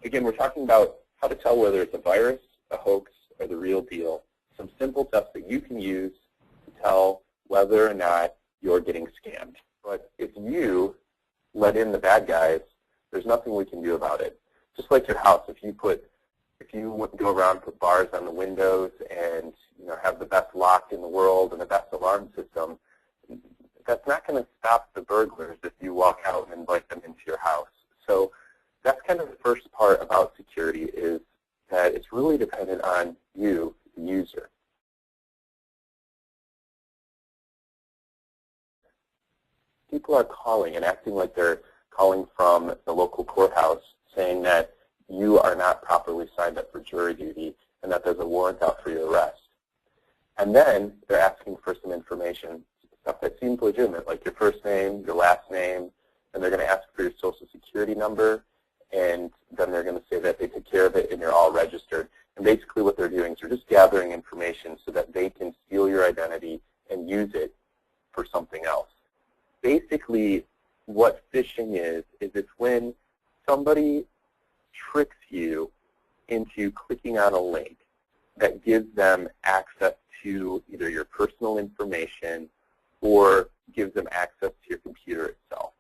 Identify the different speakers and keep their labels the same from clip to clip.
Speaker 1: again, we're talking about how to tell whether it's a virus, a hoax, or the real deal. Some simple steps that you can use to tell whether or not you're getting scammed. But if you let in the bad guys, there's nothing we can do about it. Just like your house, if you go around and put bars on the windows and have the best lock in the world and the best alarm system, that's not going to stop the burglars if you walk out and invite them into your house. So that's kind of the first part about security, is that it's really dependent on you, the user. People are calling and acting like they're calling from the local courthouse saying that you are not properly signed up for jury duty and that there's a warrant out for your arrest. And then they're asking for some information, stuff that seems legitimate, like your first name, your last name, and they're going to ask for your social security number, and then they're going to say that they took care of it and you're all registered. And basically what they're doing is they're just gathering information so that they can steal your identity and use it for something else. Basically, what phishing is it's when somebody tricks you into clicking on a link that gives them access to either your personal information or gives them access to your computer itself.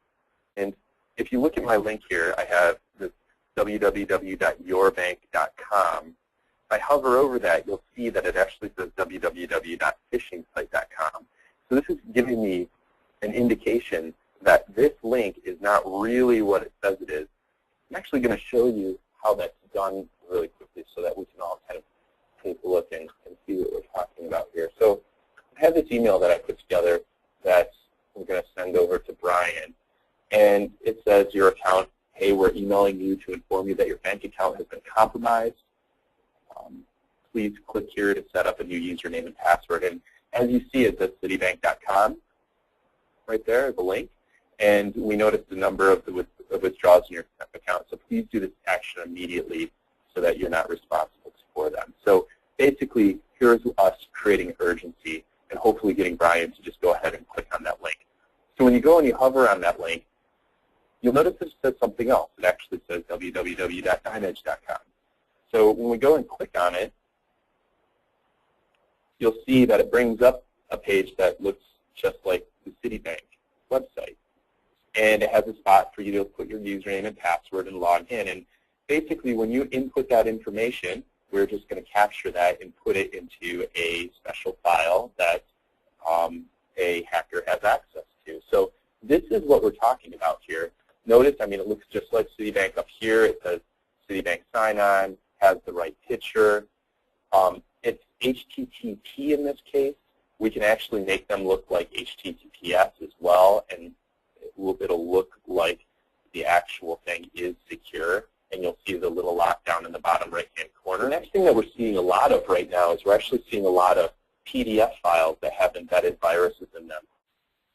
Speaker 1: And if you look at my link here, I have this www.yourbank.com. If I hover over that, you'll see that it actually says www.phishingsite.com. So this is giving me an indication that this link is not really what it says it is. I'm actually going to show you how that's done really quickly so that we can all kind of take a look and see what we're talking about here. So I have this email that I put together that we're going to send over to Brian. And it says, your account, hey, we're emailing you to inform you that your bank account has been compromised. Please click here to set up a new username and password. And as you see, it says citibank.com right there, the link. And we noticed the number of the withdrawals in your account. So please do this action immediately so that you're not responsible for them. So basically, here's us creating urgency and hopefully getting Brian to just go ahead and click on that link. So when you go and you hover on that link, you'll notice it says something else. It actually says www.dimedge.com. So when we go and click on it, you'll see that it brings up a page that looks just like the Citibank website. And it has a spot for you to put your username and password and log in. And basically, when you input that information, we're just going to capture that and put it into a special file that a hacker has access to. So this is what we're talking about here. Notice, I mean, it looks just like Citibank up here. It says Citibank sign-on, has the right picture. It's HTTP in this case. We can actually make them look like HTTPS as well, and it'll look like the actual thing is secure. And you'll see the little lockdown in the bottom right-hand corner. The next thing that we're seeing a lot of right now is we're actually seeing a lot of PDF files that have embedded viruses in them.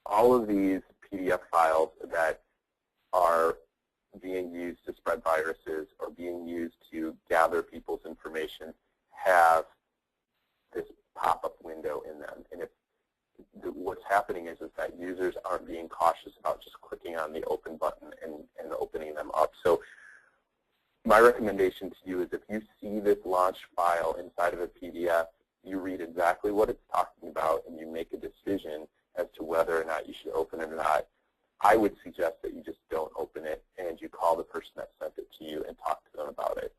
Speaker 1: All of these PDF files that are being used to spread viruses or being used to gather people's information have this pop-up window in them. And what's happening is that users aren't being cautious about just clicking on the open button and opening them up. So my recommendation to you is if you see this launch file inside of a PDF, you read exactly what it's talking about and you make a decision as to whether or not you should open it or not. I would suggest that you just don't open it and you call the person that sent it to you and talk to them about it.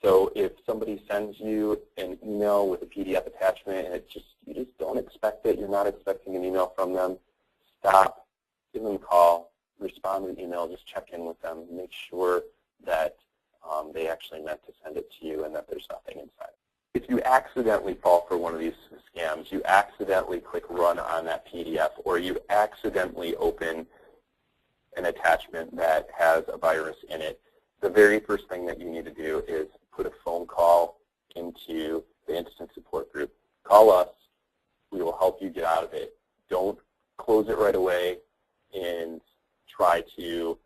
Speaker 1: So if somebody sends you an email with a PDF attachment and you just don't expect it, you're not expecting an email from them, stop, give them a call, respond with an email, just check in with them, make sure that they actually meant to send it to you and that there's nothing inside. If you accidentally fall for one of these scams, you accidentally click run on that PDF, or you accidentally open an attachment that has a virus in it, the very first thing that you need to do is put a phone call into the incident support group. Call us. We will help you get out of it. Don't close it right away and try to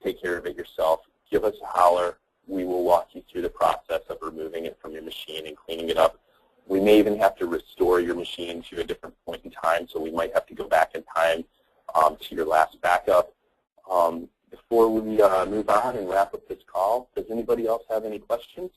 Speaker 1: take care of it yourself. Give us a holler. We will walk you through the process of removing it from your machine and cleaning it up. We may even have to restore your machine to a different point in time, so we might have to go back in time to your last backup. before we move on and wrap up this call, does anybody else have any questions?